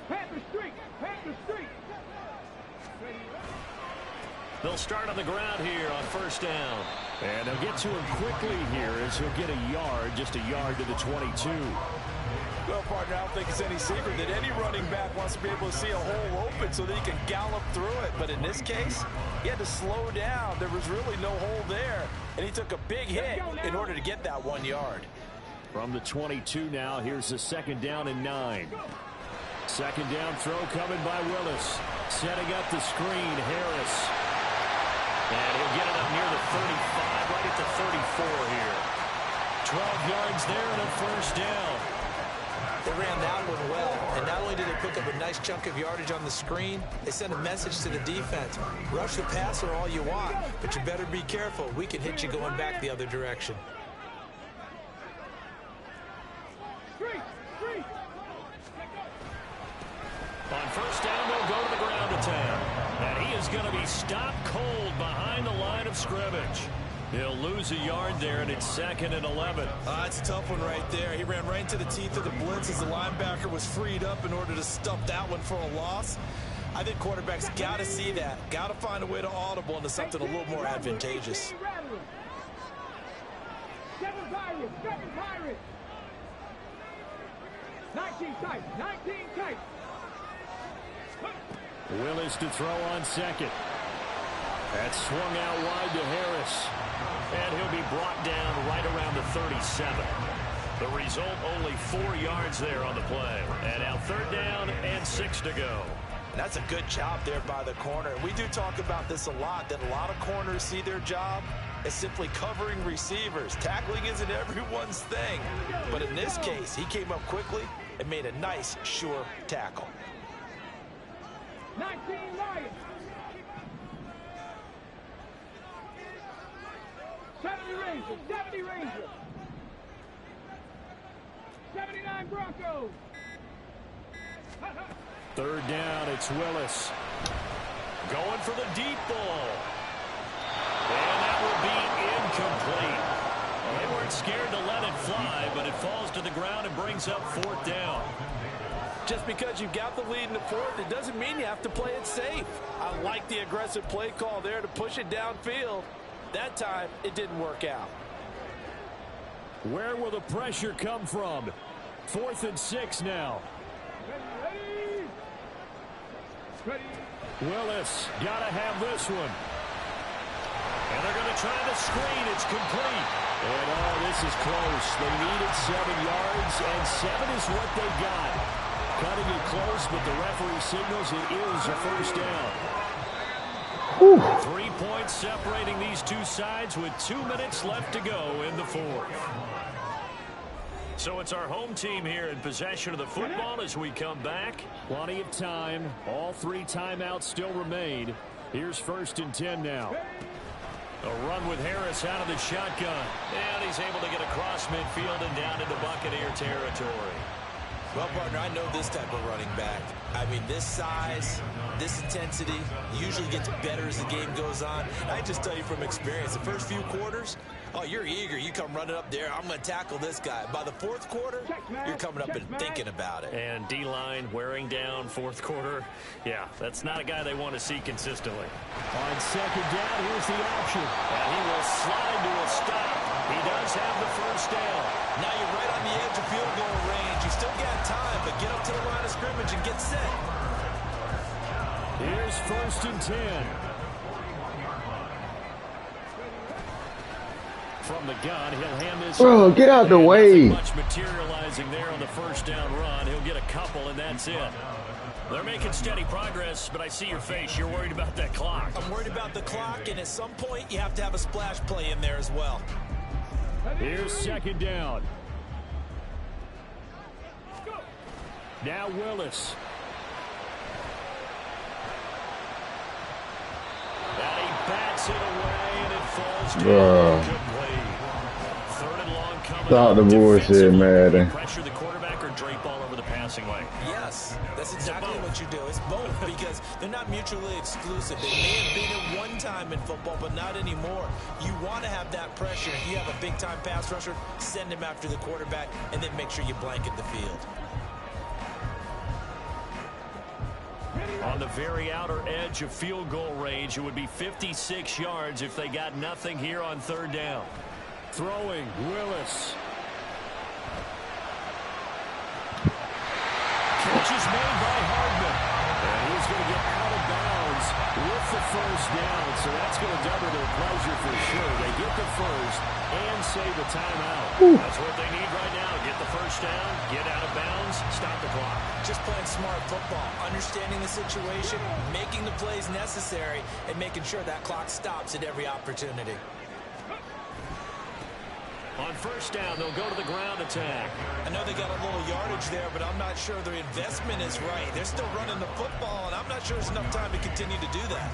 Panther Street! Panther Street! They'll start on the ground here on first down. And they'll get to him quickly here as he'll get a yard, just a yard to the 22. Well, partner, I don't think it's any secret that any running back wants to be able to see a hole open so that he can gallop through it. But in this case, he had to slow down. There was really no hole there. And he took a big hit in order to get that 1 yard. From the 22 now, here's the second down and 9. Second down throw coming by Willis. Setting up the screen, Harris. And he'll get it up near the 35, right at the 34 here. 12 yards there and a first down. They ran that one well, and not only did they pick up a nice chunk of yardage on the screen, they sent a message to the defense. Rush the passer all you want, but you better be careful. We can hit you going back the other direction. On first down, they'll go to the ground attack. And he is going to be stopped cold behind the line of scrimmage. He'll lose a yard there, and it's second and 11. It's a tough one right there. He ran right into the teeth of the blitz as the linebacker was freed up in order to stuff that one for a loss. I think quarterbacks got to see that. Got to find a way to audible into something a little more advantageous. 7 Pirates! 7 Pirates! 19 tight! 19 tight! Willis to throw on second. That's swung out wide to Harris. And he'll be brought down right around the 37. The result, only 4 yards there on the play. And now third down and 6 to go. That's a good job there by the corner. We do talk about this a lot, that a lot of corners see their job as simply covering receivers. Tackling isn't everyone's thing. But in this case, he came up quickly and made a nice, sure tackle. 19 Lions! 70 Rangers! 70 Rangers! 79 Broncos! Third down, it's Willis. Going for the deep ball. And that will be incomplete. They weren't scared to let it fly, but it falls to the ground and brings up fourth down. Just because you've got the lead in the fourth, it doesn't mean you have to play it safe. I like the aggressive play call there to push it downfield. That time, it didn't work out. Where will the pressure come from? 4th and 6 now. Willis, got to have this one. And they're going to try the screen. It's complete. And, oh, this is close. They needed 7 yards, and 7 is what they got. Cutting it close, but the referee signals it is a first down. 3 points separating these two sides with 2 minutes left to go in the 4th. So it's our home team here in possession of the football as we come back. Plenty of time. All 3 timeouts still remain. Here's 1st and 10 now. A run with Harris out of the shotgun. And he's able to get across midfield and down into Buccaneer territory. Well, partner, I know this type of running back. I mean, this size, this intensity usually gets better as the game goes on. I just tell you from experience, the first few quarters, oh, you're eager. You come running up there. I'm going to tackle this guy. By the 4th quarter, you're coming up and thinking about it. And D-line wearing down 4th quarter. Yeah, that's not a guy they want to see consistently. On 2nd down, here's the option. And he will slide to a stop. He does have the first down. Now you're right on the edge of field goal range. You still got time, but get up to the line of scrimmage and get set. Here's 1st and 10. From the gun, he'll hand this. Bro, get out the way. Much materializing there on the first down run. He'll get a couple, and that's it. They're making steady progress, but I see your face. You're worried about that clock. I'm worried about the clock, and at some point, you have to have a splash play in there as well. Here's 2nd down. Now Willis. And he bats it away, and it falls down. Third and long coming. Stop the bullshit, Madden. Pressure the quarterback or drape all over the passing lane. Yes, that's exactly what you do. It's both because they're not mutually exclusive. They may have been at one time in football, but not anymore. You want to have that pressure. If you have a big-time pass rusher, send him after the quarterback, and then make sure you blanket the field. On the very outer edge of field goal range, it would be 56 yards if they got nothing here on 3rd down. Throwing, Willis. Catch is made by Hardman. And he's going to get out of bounds with the first down. So that's going to double their pleasure for sure. They get the first and save a timeout. That's what they need right now. Get the first down, get out of bounds, stop the clock. Just playing smart football, understanding the situation, making the plays necessary, and making sure that clock stops at every opportunity. On first down, they'll go to the ground attack. I know they got a little yardage there, but I'm not sure their investment is right. They're still running the football, and I'm not sure there's enough time to continue to do that.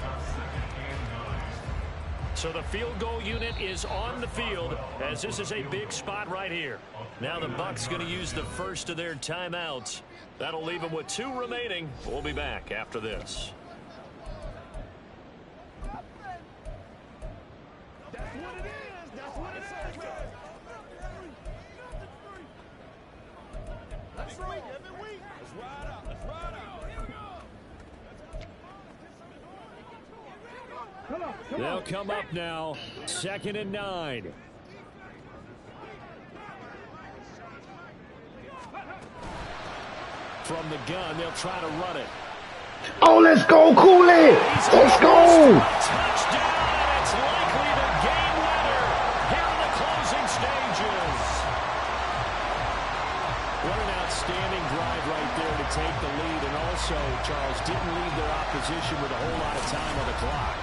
So the field goal unit is on the field as this is a big spot right here. Now the Bucs going to use the first of their timeouts. That'll leave them with 2 remaining. We'll be back after this. They'll come up now. 2nd and 9. From the gun, they'll try to run it. Oh, let's go, Cooley! Let's go! Touchdown! It's likely the game winner here in the closing stages. What an outstanding drive right there to take the lead. And also, Charles, didn't leave their opposition with a whole lot of time on the clock.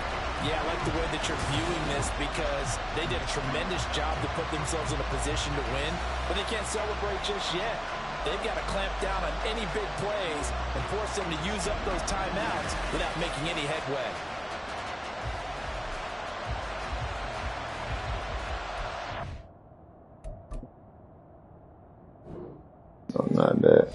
Yeah, I like the way that you're viewing this because they did a tremendous job to put themselves in a position to win, but they can't celebrate just yet. They've got to clamp down on any big plays and force them to use up those timeouts without making any headway. Oh, not that.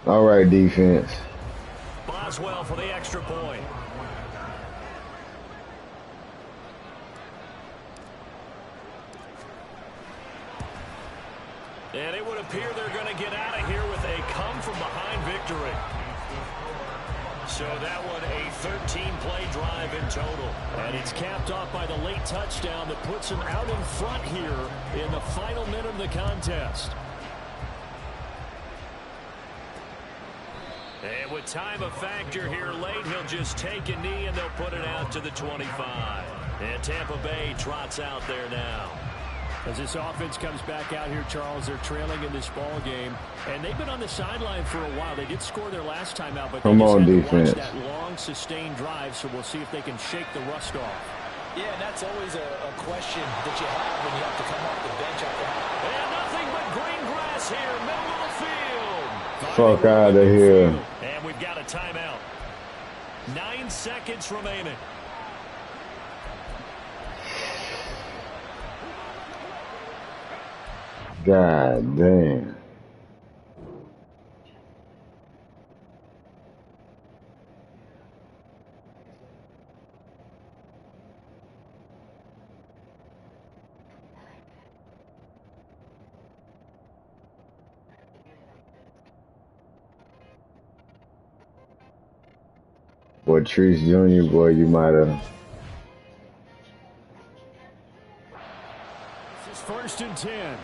All right, defense. Boswell for the extra point. And it would appear they're going to get out of here with a come-from-behind victory. So that one a 13-play drive in total. And it's capped off by the late touchdown that puts him out in front here in the final minute of the contest. And with time a factor here late, he'll just take a knee and they'll put it out to the 25. And Tampa Bay trots out there now. As this offense comes back out here, Charles, they're trailing in this ball game, and they've been on the sideline for a while. They did score their last time out, but they just had to watch that long, sustained drive, so we'll see if they can shake the rust off. Yeah, and that's always a question that you have when you have to come off the bench after half. And nothing but green grass here, middle of the field. Fuck out of here. And we've got a timeout. 9 seconds remaining. God damn. Boy, Treese Jr., boy, you might have. This is 1st and 10.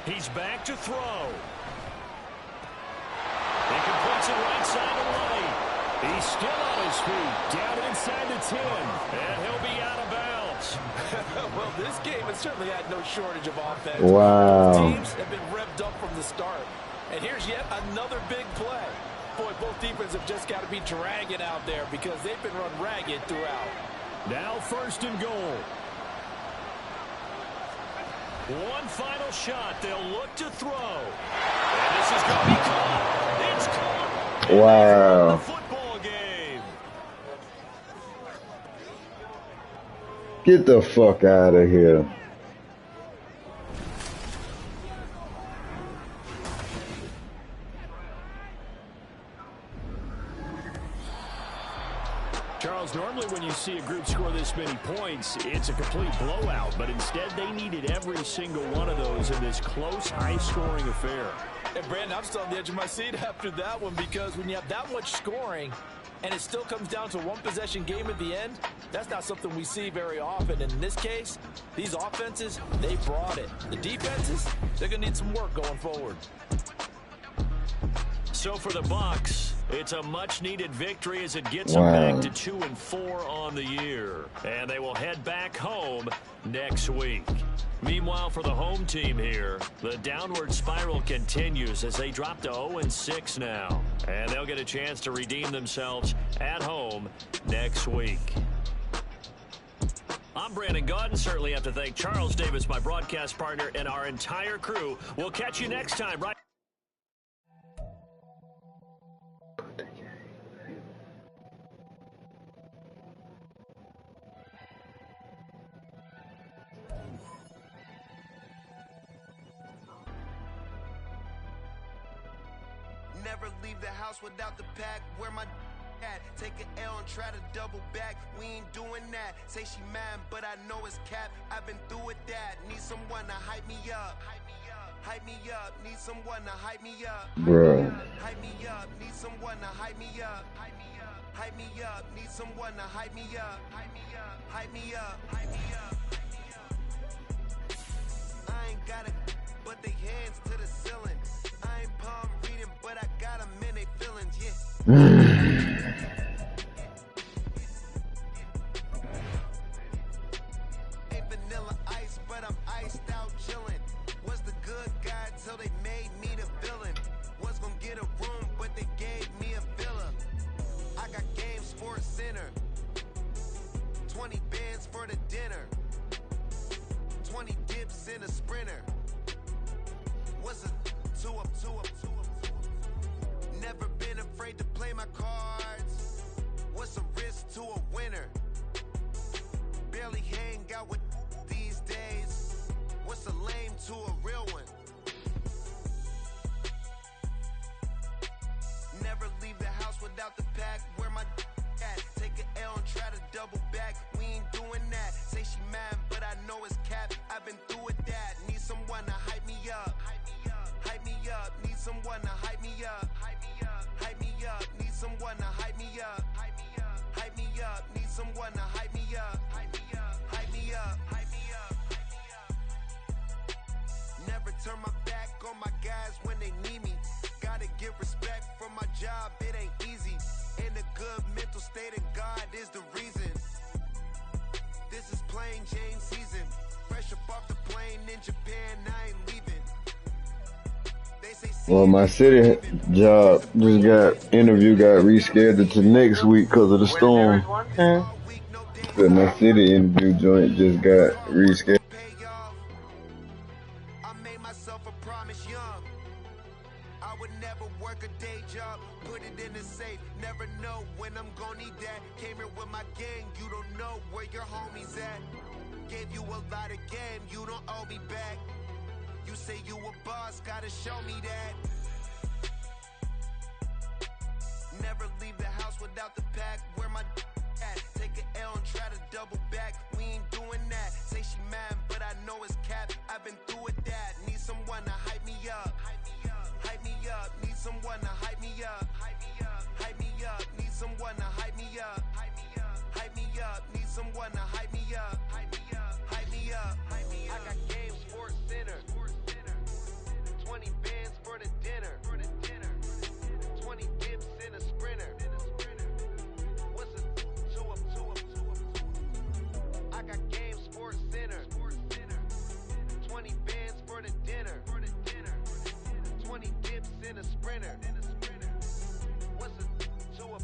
He's back to throw. He completes it right side of the lane. He's still on his feet. Down inside the 10. And he'll be out of bounds. Well, this game has certainly had no shortage of offense. Wow. Both teams have been revved up from the start. And here's yet another big play. Boy, both defenses have just got to be dragging out there because they've been run ragged throughout. Now 1st and goal. One final shot. They'll look to throw. And this is going to be caught. It's caught. Wow. Football game. Get the fuck out of here. Charles, normally when you see a group score this many points, it's a complete blowout, but instead they needed every single one of those in this close, high-scoring affair. And Brandon, I'm still on the edge of my seat after that one because when you have that much scoring and it still comes down to one possession game at the end, that's not something we see very often. And in this case, these offenses, they brought it. The defenses, they're going to need some work going forward. So for the Bucs, it's a much-needed victory as it gets them back to 2-4 on the year. And they will head back home next week. Meanwhile, for the home team here, the downward spiral continues as they drop to 0-6 now. And they'll get a chance to redeem themselves at home next week. I'm Brandon Gaudin. Certainly have to thank Charles Davis, my broadcast partner, and our entire crew. We'll catch you next time, right? Never leave the house without the pack. Where my at? Take an L and try to double back. We ain't doing that. Say she mad, but I know it's cap. I've been through with that. Need someone to hype me up. Hype me up. Need someone to hype me up. Bro. Hype me up. Need someone to hype me up. Hype me up. Hype me up. Need someone to hype me up. Hype me up. Hype me up. Hype me up. I ain't got it, but they hands to the ceiling. I ain't palm reading, but I got them in they feelings, yeah. Ain't vanilla ice, but I'm iced out chillin'. Was the good guy till they made me the villain. Was gonna get a room, but they gave me a villa. I got game Sports Center. 20 bands for the dinner. 20 dips in a sprinter. What's a 2 up? Never been afraid to play my cards. What's a risk to a winner? Barely hang out I've been through with that. Need someone to hype me up. Hype me up. Need someone to hype me up. Hype me up. Need someone to hype me up. Hype me up. Need someone to hype me up. Hype me up. Hype me up. Hype me up. Never turn my back on my guys when they need me. Gotta give respect for my job, it ain't easy. In a good mental state, and God is the reason. This is plain Jane season. Fresh up off the plane in Japan, I ain't leaving. They say, well, my city job just got rescheduled to next week because of the storm. So my city interview joint just got rescheduled. I made myself a promise young. I would never work a day job, put it in the safe. Never know when I'm gonna need that. Came here with my gang, you don't know where your homies at. Gave you a lot of game, you don't owe me back. You say you a boss, gotta show me that. Never leave the house without the pack. Where my at? Take an L and try to double back. We ain't doing that. Say she mad, but I know it's cap. I've been through with that. Need someone to hype me up. Hype me up. Need someone to hype me up. Hype me up. Hype me up. Need someone to hype me up. Hype me up. Hype me up. Need someone to hype me up. Hype me up. Hype me up. Hype me up. I got game Sports Center. 20 bands for the dinner. 20 dips in a sprinter. What's a 2 up? I got game Sports Center. 20 bands for the dinner. 20 dips in a sprinter. What's a 2 up?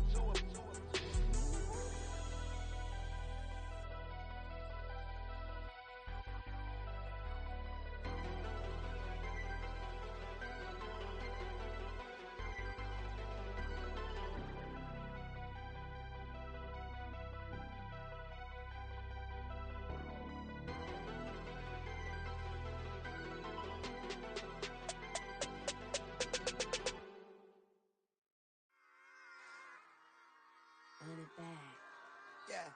Run it back. Yeah.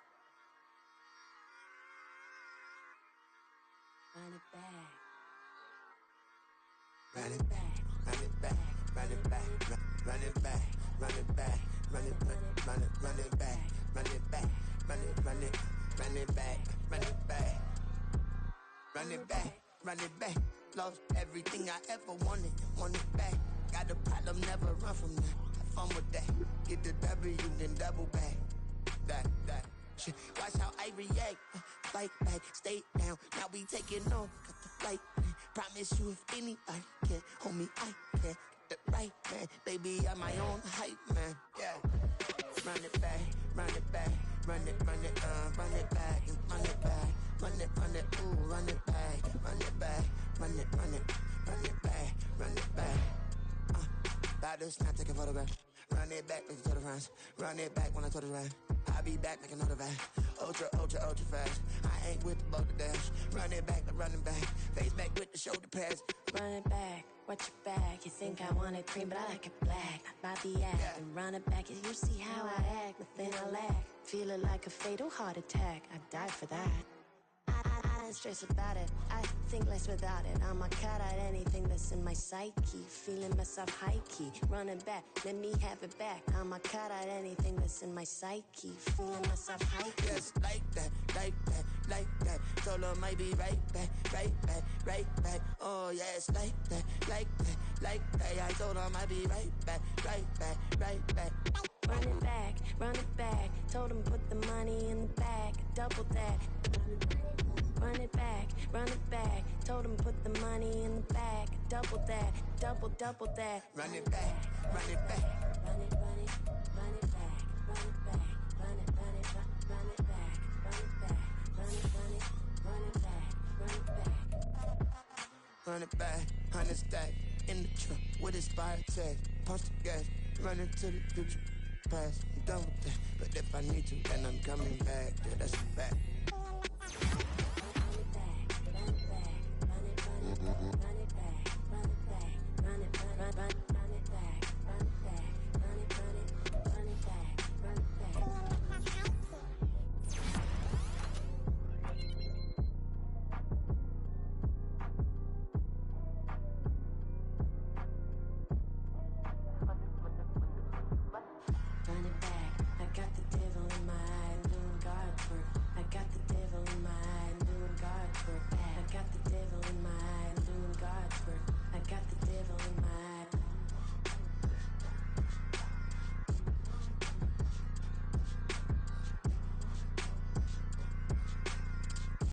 Run it back. Run it back, run it back, run it back, run it back, run it back, run it back, run it back, run it back, run it back, run it back, run it back, run it back. Lost everything I ever wanted it back. Got a problem, never run from that. Have fun with that. Get the W, then double back. That. Shit. Watch how I react. Fight back, stay down. Now we taking off. Got the flight. Promise you if anybody can hold me, I can. Get the right man. Baby, I'm my own hype man. Yeah. Run it back, run it back, run it back, and run it back, run it, ooh, run it back, run it back, run it back, run it back. About to snap, take a photograph. Run it back, make it to the friends. Run it back when I told it right. I'll be back, make another back. Ultra fast. I ain't with the boat to dash. Run it back, running back. Face back with the shoulder pads. Run it back, watch your back. You think I want it cream, but I like it black. Not Bobby act. Yeah. And run it back, you see how I act. Nothing I lack. Feeling like a fatal heart attack. I'd die for that. I don't stress about it. I think less without it. I'm a cut at anything that's in my psyche. Feeling myself high key. Running back, let me have it back. I'm a cut at anything that's in my psyche. Feeling myself high key. Yes, like that. Told her might be right back. Oh yes, like that. I told her might be right back. Run it back. Told him put the money in the bag. Double that. Run it back. Told him put the money in the bag. Double that. Double that. Run it back. Run it back. Run it back. Run it back, 100 stack in the truck with expired tag. Punch the gas, run into the future past. I'm done with that, but if I need to, then I'm coming back. Yeah, that's a fact.